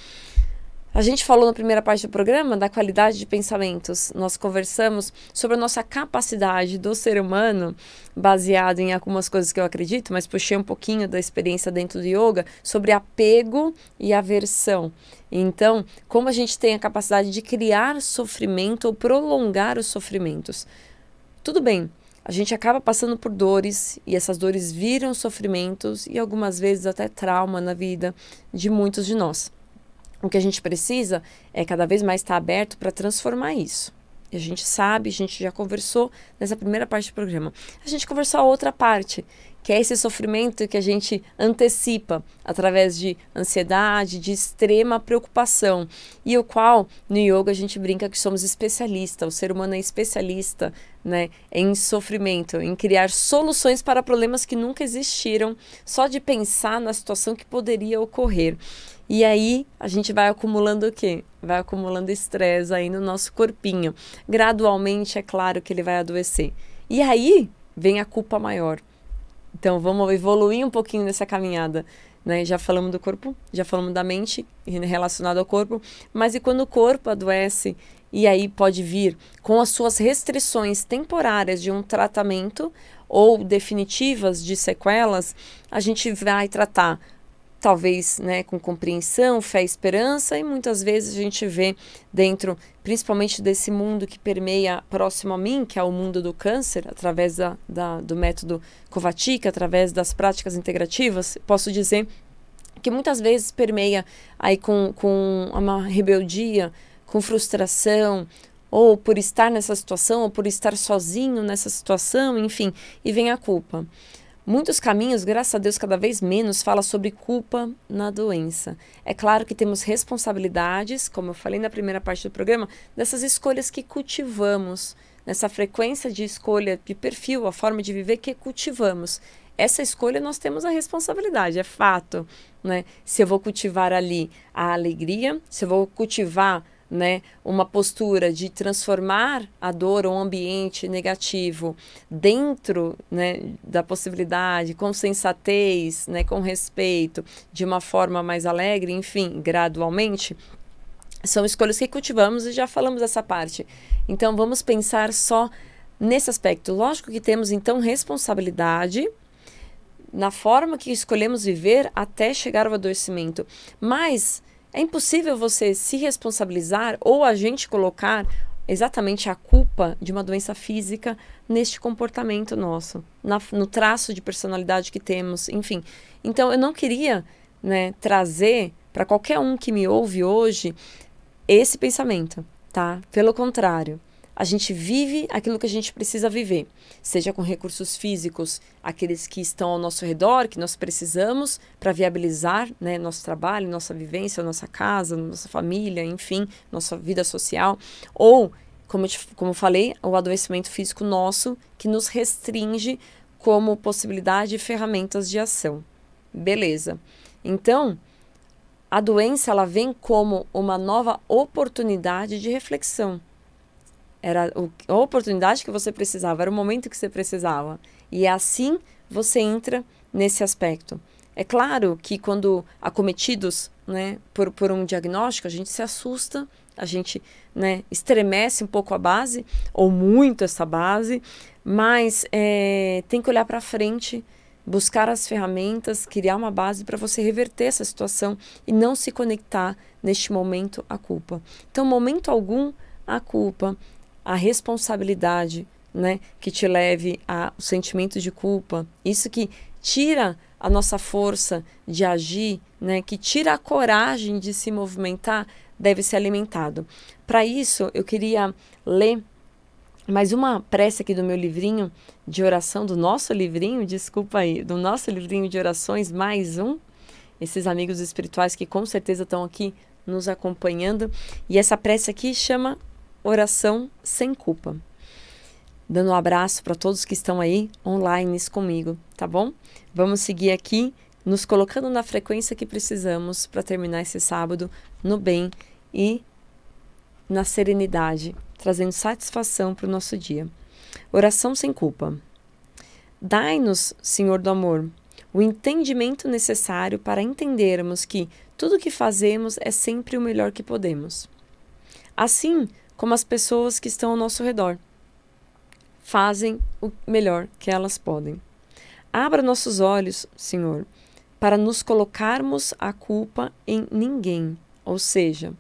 A gente falou na primeira parte do programa da qualidade de pensamentos. Nós conversamos sobre a nossa capacidade do ser humano, baseado em algumas coisas que eu acredito, mas puxei um pouquinho da experiência dentro do yoga, sobre apego e aversão. Então, como a gente tem a capacidade de criar sofrimento ou prolongar os sofrimentos. Tudo bem, a gente acaba passando por dores e essas dores viram sofrimentos e algumas vezes até trauma na vida de muitos de nós. O que a gente precisa é cada vez mais estar aberto para transformar isso. E a gente sabe, a gente já conversou nessa primeira parte do programa. A gente conversou a outra parte, que é esse sofrimento que a gente antecipa através de ansiedade, de extrema preocupação. E o qual, no yoga, a gente brinca que somos especialistas. O ser humano é especialista, né, em sofrimento, em criar soluções para problemas que nunca existiram, só de pensar na situação que poderia ocorrer. E aí, a gente vai acumulando o quê? Vai acumulando estresse aí no nosso corpinho. Gradualmente, é claro que ele vai adoecer. E aí, vem a culpa maior. Então, vamos evoluir um pouquinho nessa caminhada, né? Já falamos do corpo, já falamos da mente relacionada ao corpo. Mas e quando o corpo adoece? E aí pode vir com as suas restrições temporárias de um tratamento ou definitivas de sequelas, a gente vai tratar talvez, né, com compreensão, fé e esperança, e muitas vezes a gente vê dentro, principalmente desse mundo que permeia próximo a mim, que é o mundo do câncer, através do método Kovačić, através das práticas integrativas, posso dizer que muitas vezes permeia aí com uma rebeldia, com frustração, ou por estar nessa situação, ou por estar sozinho nessa situação, enfim, e vem a culpa. Muitos caminhos, graças a Deus, cada vez menos fala sobre culpa na doença. É claro que temos responsabilidades, como eu falei na primeira parte do programa, dessas escolhas que cultivamos, nessa frequência de escolha de perfil, a forma de viver que cultivamos. Essa escolha nós temos a responsabilidade, é fato, né? Se eu vou cultivar ali a alegria, se eu vou cultivar, né, uma postura de transformar a dor ou um ambiente negativo dentro, né, da possibilidade, com sensatez, né, com respeito, de uma forma mais alegre, enfim, gradualmente, são escolhas que cultivamos e já falamos dessa parte. Então, vamos pensar só nesse aspecto. Lógico que temos, então, responsabilidade na forma que escolhemos viver até chegar ao adoecimento, mas é impossível você se responsabilizar ou a gente colocar exatamente a culpa de uma doença física neste comportamento nosso, no traço de personalidade que temos, enfim. Então, eu não queria, né, trazer para qualquer um que me ouve hoje esse pensamento, tá? Pelo contrário, a gente vive aquilo que a gente precisa viver, seja com recursos físicos, aqueles que estão ao nosso redor, que nós precisamos para viabilizar, né, nosso trabalho, nossa vivência, nossa casa, nossa família, enfim, nossa vida social, ou, como falei, o adoecimento físico nosso, que nos restringe como possibilidade e ferramentas de ação. Beleza. Então, a doença ela vem como uma nova oportunidade de reflexão. Era a oportunidade que você precisava, era o momento que você precisava. E assim você entra nesse aspecto. É claro que quando acometidos, né, por um diagnóstico, a gente se assusta, a gente, né, estremece um pouco a base, ou muito essa base, mas tem que olhar para frente, buscar as ferramentas, criar uma base para você reverter essa situação e não se conectar neste momento à culpa. Então, momento algum, a culpa, a responsabilidade, né, que te leve ao sentimento de culpa, isso que tira a nossa força de agir, né, que tira a coragem de se movimentar, deve ser alimentado. Para isso, eu queria ler mais uma prece aqui do meu livrinho de oração, do nosso livrinho, desculpa aí, do nosso livrinho de orações, mais um. Esses amigos espirituais que com certeza estão aqui nos acompanhando. E essa prece aqui chama Oração Sem Culpa. Dando um abraço para todos que estão aí online comigo, tá bom? Vamos seguir aqui, nos colocando na frequência que precisamos para terminar esse sábado no bem e na serenidade, trazendo satisfação para o nosso dia. Oração sem culpa. Dai-nos, Senhor do amor, o entendimento necessário para entendermos que tudo o que fazemos é sempre o melhor que podemos. Assim como as pessoas que estão ao nosso redor fazem o melhor que elas podem. Abra nossos olhos, Senhor, para nos colocarmos a culpa em ninguém, ou seja,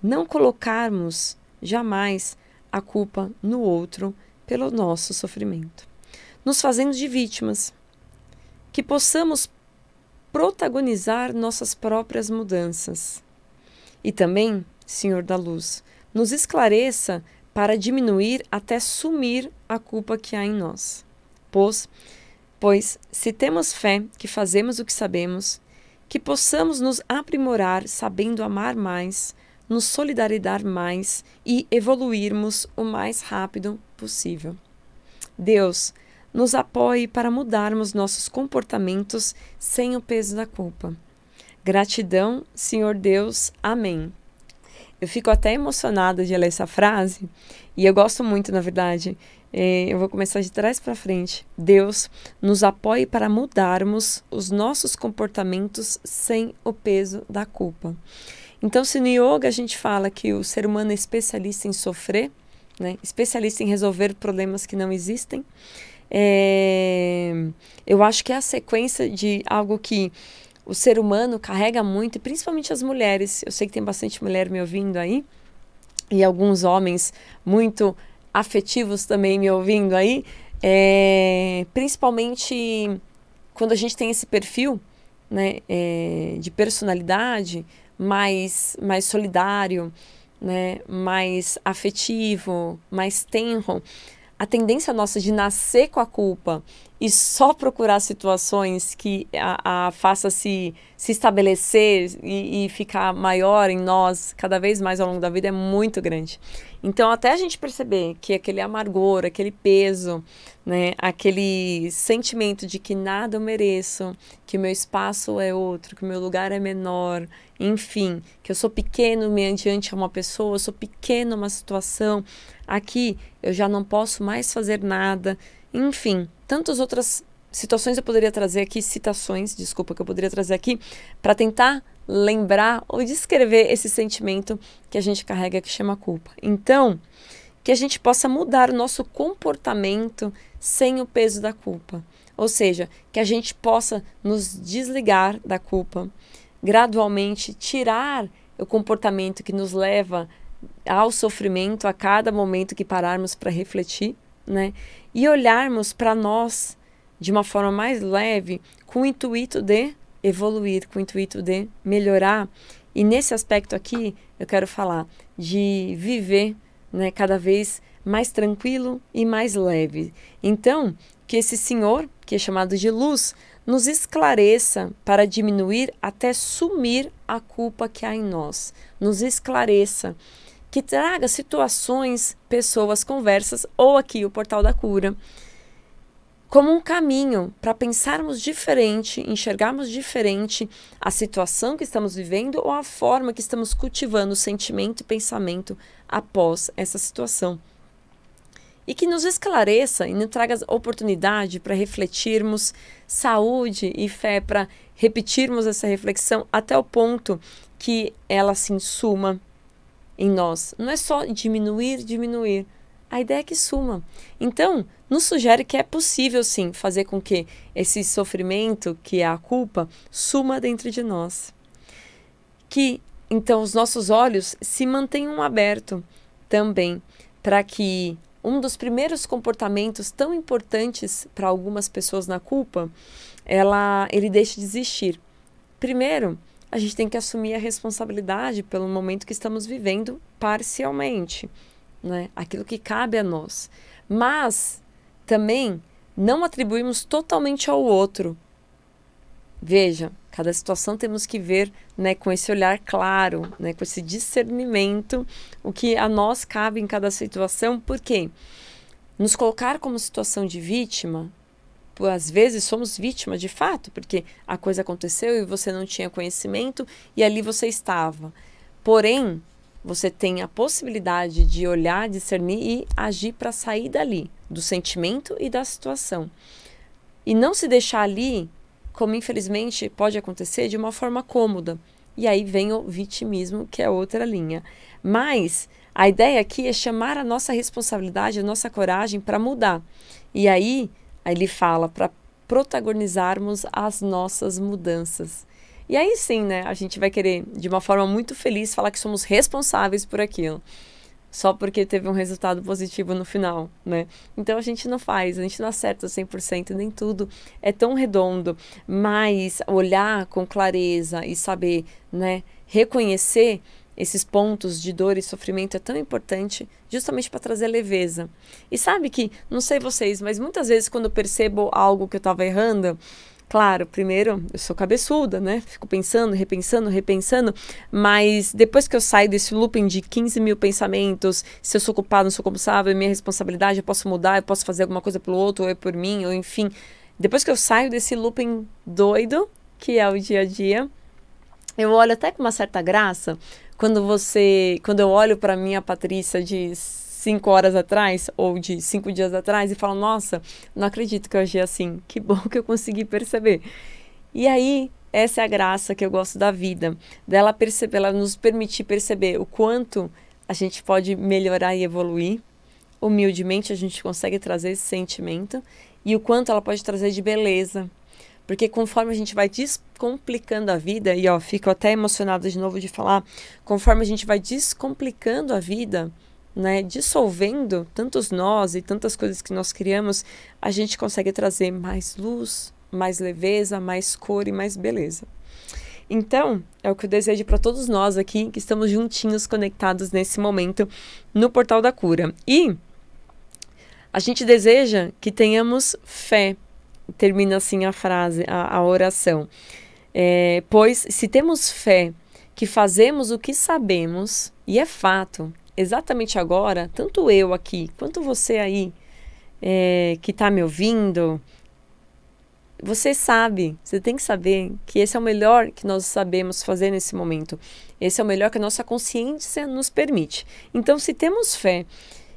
não colocarmos jamais a culpa no outro pelo nosso sofrimento, nos fazendo de vítimas, que possamos protagonizar nossas próprias mudanças. E também, Senhor da Luz, nos esclareça para diminuir até sumir a culpa que há em nós. Pois, se temos fé que fazemos o que sabemos, que possamos nos aprimorar sabendo amar mais, nos solidarizar mais e evoluirmos o mais rápido possível. Deus, nos apoie para mudarmos nossos comportamentos sem o peso da culpa. Gratidão, Senhor Deus. Amém. Eu fico até emocionada de ler essa frase e eu gosto muito, na verdade. Eu vou começar de trás para frente. Deus, nos apoie para mudarmos os nossos comportamentos sem o peso da culpa. Então, se no yoga a gente fala que o ser humano é especialista em sofrer, né? Especialista em resolver problemas que não existem, eu acho que é a sequência de algo que o ser humano carrega muito, e principalmente as mulheres. Eu sei que tem bastante mulher me ouvindo aí, e alguns homens muito afetivos também me ouvindo aí, principalmente quando a gente tem esse perfil, né, de personalidade mais solidário, né, mais afetivo, mais tenro. A tendência nossa de nascer com a culpa e só procurar situações que a faça se estabelecer e ficar maior em nós cada vez mais ao longo da vida é muito grande. Então, até a gente perceber que aquele amargor, aquele peso, né, aquele sentimento de que nada eu mereço, que o meu espaço é outro, que o meu lugar é menor, enfim, que eu sou pequeno mediante uma pessoa, eu sou pequeno uma situação, aqui eu já não posso mais fazer nada, enfim, tantas outras situações eu poderia trazer aqui, citações, desculpa, que eu poderia trazer aqui, para tentar lembrar ou descrever esse sentimento que a gente carrega, que chama culpa. Então, que a gente possa mudar o nosso comportamento sem o peso da culpa. Ou seja, que a gente possa nos desligar da culpa, gradualmente tirar o comportamento que nos leva ao sofrimento a cada momento que pararmos para refletir, né? E olharmos para nós de uma forma mais leve, com o intuito de evoluir, com o intuito de melhorar. E nesse aspecto aqui, eu quero falar de viver, né, cada vez mais tranquilo e mais leve. Então, que esse Senhor, que é chamado de luz, nos esclareça para diminuir até sumir a culpa que há em nós. Nos esclareça, que traga situações, pessoas, conversas, ou aqui o Portal da Cura, como um caminho para pensarmos diferente, enxergarmos diferente a situação que estamos vivendo ou a forma que estamos cultivando o sentimento e pensamento após essa situação. E que nos esclareça e nos traga oportunidade para refletirmos saúde e fé, para repetirmos essa reflexão até o ponto que ela se insuma em nós. Não é só diminuir. A ideia é que suma. Então, nos sugere que é possível, sim, fazer com que esse sofrimento, que é a culpa, suma dentro de nós. Que, então, os nossos olhos se mantenham abertos também, para que um dos primeiros comportamentos tão importantes para algumas pessoas na culpa, ele deixa de existir. Primeiro, a gente tem que assumir a responsabilidade pelo momento que estamos vivendo parcialmente, né? Aquilo que cabe a nós. Mas também não atribuímos totalmente ao outro. Veja, cada situação temos que ver, né, com esse olhar claro, né, com esse discernimento, o que a nós cabe em cada situação, porque nos colocar como situação de vítima, às vezes somos vítimas de fato, porque a coisa aconteceu e você não tinha conhecimento e ali você estava. Porém, você tem a possibilidade de olhar, discernir e agir para sair dali, do sentimento e da situação. E não se deixar ali, como infelizmente pode acontecer, de uma forma cômoda. E aí vem o vitimismo, que é outra linha. Mas a ideia aqui é chamar a nossa responsabilidade, a nossa coragem para mudar. E aí ele fala para protagonizarmos as nossas mudanças. E aí sim, né, a gente vai querer, de uma forma muito feliz, falar que somos responsáveis por aquilo. Só porque teve um resultado positivo no final, né? Então a gente não faz, a gente não acerta 100%, nem tudo é tão redondo. Mas olhar com clareza e saber, né, reconhecer esses pontos de dor e sofrimento é tão importante, justamente para trazer leveza. E sabe que, não sei vocês, mas muitas vezes quando eu percebo algo que eu estava errando, claro, primeiro, eu sou cabeçuda, né? Fico pensando, repensando, mas depois que eu saio desse looping de 15 mil pensamentos, se eu sou culpada, não sou culpável, é minha responsabilidade, eu posso mudar, eu posso fazer alguma coisa pelo outro, ou é por mim, ou enfim. Depois que eu saio desse looping doido, que é o dia a dia, eu olho até com uma certa graça, quando eu olho para minha Patrícia de 5 horas atrás, ou de 5 dias atrás, e falo, nossa, não acredito que eu agi assim, que bom que eu consegui perceber. E aí, essa é a graça que eu gosto da vida, dela perceber, ela nos permitir perceber o quanto a gente pode melhorar e evoluir, humildemente a gente consegue trazer esse sentimento, e o quanto ela pode trazer de beleza. Porque conforme a gente vai descomplicando a vida, e ó, fico até emocionada de novo de falar, conforme a gente vai descomplicando a vida, né, dissolvendo tantos nós e tantas coisas que nós criamos, a gente consegue trazer mais luz, mais leveza, mais cor e mais beleza. Então, é o que eu desejo para todos nós aqui, que estamos juntinhos, conectados nesse momento no Portal da Cura. E a gente deseja que tenhamos fé. Termina assim a frase, a oração. Pois se temos fé que fazemos o que sabemos, e é fato, exatamente agora, tanto eu aqui, quanto você aí, que está me ouvindo, você sabe, você tem que saber que esse é o melhor que nós sabemos fazer nesse momento. Esse é o melhor que a nossa consciência nos permite. Então, se temos fé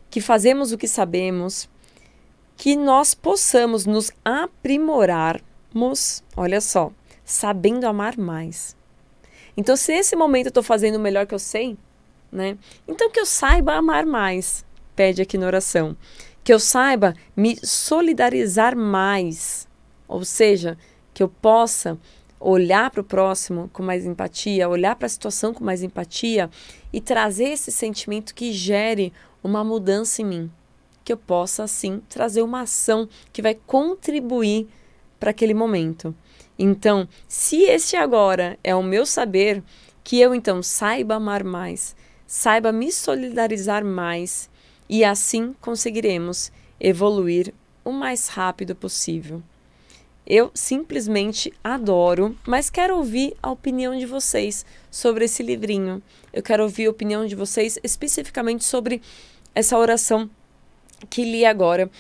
que fazemos o que sabemos, que nós possamos nos aprimorarmos, olha só, sabendo amar mais. Então, se nesse momento eu estou fazendo o melhor que eu sei, né? Então que eu saiba amar mais, pede aqui na oração. Que eu saiba me solidarizar mais, ou seja, que eu possa olhar para o próximo com mais empatia, olhar para a situação com mais empatia e trazer esse sentimento que gere uma mudança em mim. Que eu possa, assim, trazer uma ação que vai contribuir para aquele momento. Então, se esse agora é o meu saber, que eu, então, saiba amar mais, saiba me solidarizar mais, e assim conseguiremos evoluir o mais rápido possível. Eu simplesmente adoro, mas quero ouvir a opinião de vocês sobre esse livrinho. Eu quero ouvir a opinião de vocês especificamente sobre essa oração que li agora.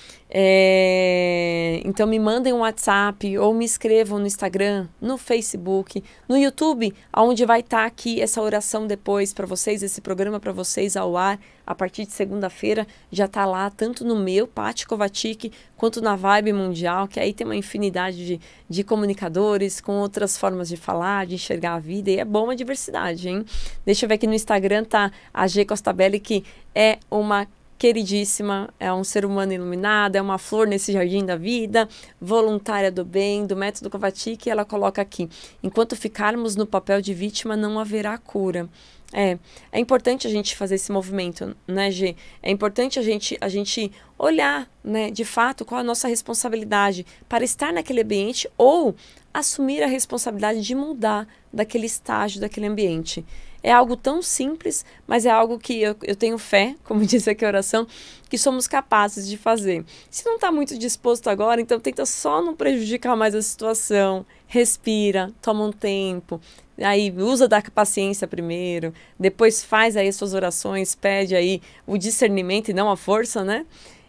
Então me mandem um WhatsApp ou me escrevam no Instagram, no Facebook, no YouTube, onde vai estar aqui essa oração depois para vocês, esse programa para vocês ao ar, a partir de segunda-feira, já está lá, tanto no meu, Paty Kovacic, quanto na Vibe Mundial, que aí tem uma infinidade de comunicadores, com outras formas de falar, de enxergar a vida, e é bom a diversidade, hein? Deixa eu ver aqui no Instagram, tá a G Costabelli, que é uma queridíssima, é um ser humano iluminado, é uma flor nesse jardim da vida, voluntária do bem, do método Kovacic, e ela coloca aqui: enquanto ficarmos no papel de vítima, não haverá cura. É importante a gente fazer esse movimento, né, Gê? É importante a gente olhar, né, de fato, qual a nossa responsabilidade para estar naquele ambiente ou assumir a responsabilidade de mudar daquele estágio, daquele ambiente. É algo tão simples, mas é algo que eu tenho fé, como diz aqui a oração, que somos capazes de fazer. Se não está muito disposto agora, então tenta só não prejudicar mais a situação, respira, toma um tempo, aí usa da paciência primeiro, depois faz aí as suas orações, pede aí o discernimento e não a força, né?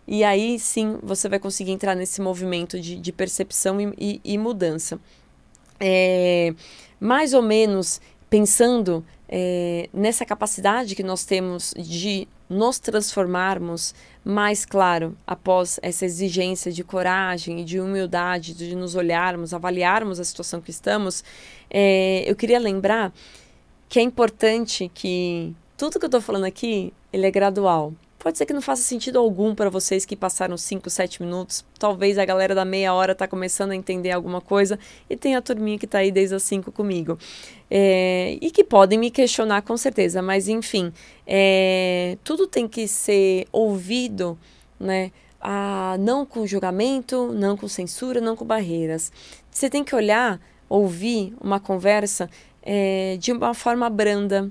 E aí sim você vai conseguir entrar nesse movimento de percepção e mudança. Mais ou menos pensando nessa capacidade que nós temos de nos transformarmos, mais claro, após essa exigência de coragem e de humildade, de nos olharmos, avaliarmos a situação que estamos, eu queria lembrar que é importante que tudo que eu estou falando aqui, ele é gradual. Pode ser que não faça sentido algum para vocês que passaram 5, 7 minutos. Talvez a galera da meia hora está começando a entender alguma coisa e tem a turminha que está aí desde as 5 comigo. E que podem me questionar com certeza, mas enfim, tudo tem que ser ouvido, né? Não com julgamento, não com censura, não com barreiras. Você tem que olhar, ouvir uma conversa de uma forma branda,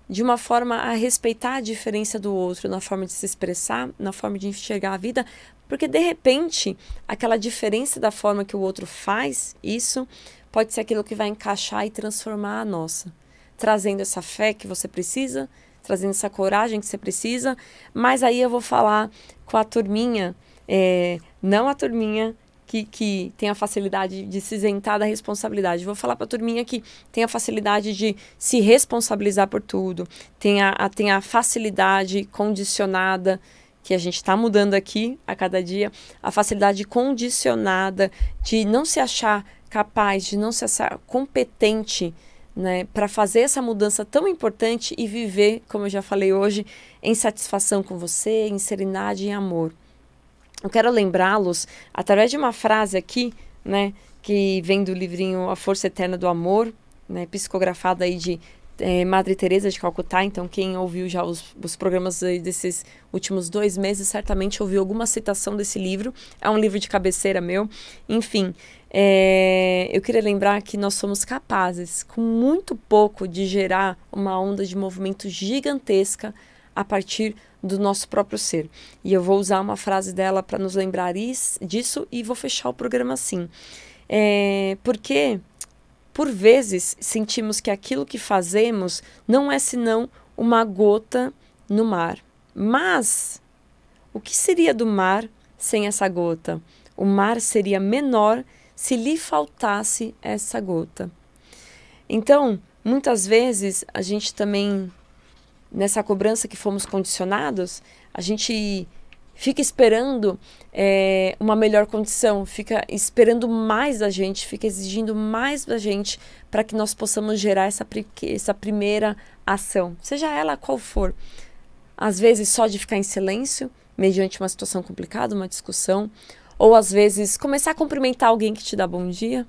de uma forma a respeitar a diferença do outro, na forma de se expressar, na forma de enxergar a vida, porque de repente aquela diferença da forma que o outro faz isso pode ser aquilo que vai encaixar e transformar a nossa, trazendo essa fé que você precisa, trazendo essa coragem que você precisa. Mas aí eu vou falar com a turminha, não a turminha que tem a facilidade de se isentar da responsabilidade. Vou falar para a turminha que tem a facilidade de se responsabilizar por tudo, tem a facilidade condicionada, que a gente está mudando aqui a cada dia, a facilidade condicionada de não se achar capaz, de não se achar competente, né, para fazer essa mudança tão importante e viver, como eu já falei hoje, em satisfação com você, em serenidade e em amor. Eu quero lembrá-los, através de uma frase aqui, né, que vem do livrinho A Força Eterna do Amor, né, psicografada aí de Madre Teresa de Calcutá. Então, quem ouviu já os programas desses últimos 2 meses, certamente ouviu alguma citação desse livro. É um livro de cabeceira meu. Enfim, eu queria lembrar que nós somos capazes, com muito pouco, de gerar uma onda de movimento gigantesca a partir do nosso próprio ser. E eu vou usar uma frase dela para nos lembrar disso e vou fechar o programa assim. Porque, por vezes, sentimos que aquilo que fazemos não é senão uma gota no mar. Mas, o que seria do mar sem essa gota? O mar seria menor se lhe faltasse essa gota. Então, muitas vezes, a gente também, nessa cobrança que fomos condicionados, a gente fica esperando uma melhor condição, fica esperando mais da gente, fica exigindo mais da gente para que nós possamos gerar essa primeira ação, seja ela qual for. Às vezes só de ficar em silêncio, mediante uma situação complicada, uma discussão, ou às vezes começar a cumprimentar alguém que te dá bom dia,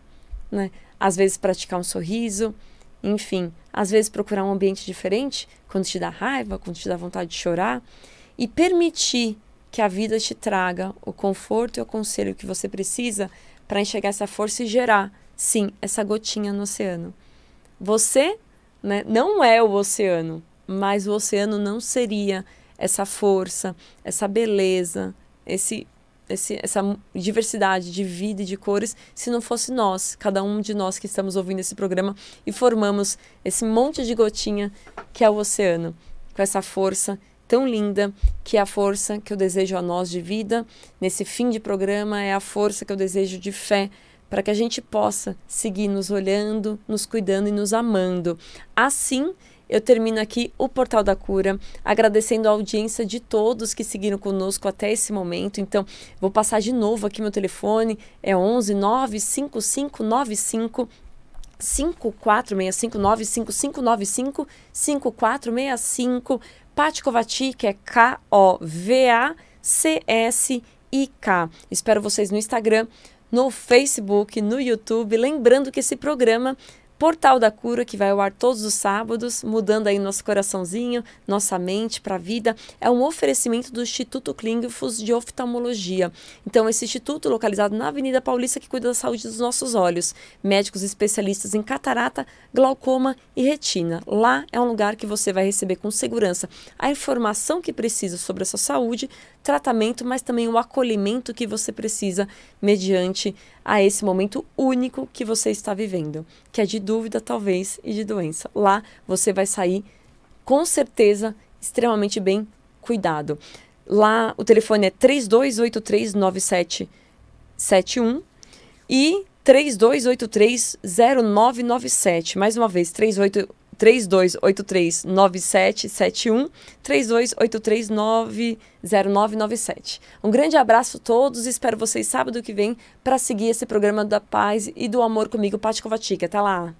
né? Às vezes praticar um sorriso, enfim, às vezes procurar um ambiente diferente, quando te dá raiva, quando te dá vontade de chorar, e permitir que a vida te traga o conforto e o conselho que você precisa para enxergar essa força e gerar, sim, essa gotinha no oceano. Você, né, não é o oceano, mas o oceano não seria essa força, essa beleza, essa diversidade de vida e de cores, se não fosse nós, cada um de nós que estamos ouvindo esse programa e formamos esse monte de gotinha que é o oceano, com essa força tão linda, que é a força que eu desejo a nós de vida. Nesse fim de programa é a força que eu desejo de fé, para que a gente possa seguir nos olhando, nos cuidando e nos amando. Assim, eu termino aqui o Portal da Cura, agradecendo a audiência de todos que seguiram conosco até esse momento. Então, vou passar de novo aqui meu telefone, é 11 95595 5465 95595 5465. Pati Kovacic, é Kovacsik. Espero vocês no Instagram, no Facebook, no YouTube. Lembrando que esse programa Portal da Cura, que vai ao ar todos os sábados, mudando aí nosso coraçãozinho, nossa mente para a vida. É um oferecimento do Instituto Klingfus de Oftalmologia. Então, esse instituto localizado na Avenida Paulista que cuida da saúde dos nossos olhos. Médicos especialistas em catarata, glaucoma e retina. Lá é um lugar que você vai receber com segurança a informação que precisa sobre a sua saúde, tratamento, mas também o acolhimento que você precisa mediante a esse momento único que você está vivendo, que é de dúvida, talvez, e de doença. Lá você vai sair, com certeza, extremamente bem cuidado. Lá o telefone é 3283-9771 e 3283-0997. Mais uma vez, 3283-9771, 3283-0997. Um grande abraço a todos e espero vocês sábado que vem para seguir esse programa da paz e do amor comigo, Paty Kovacic. Até lá!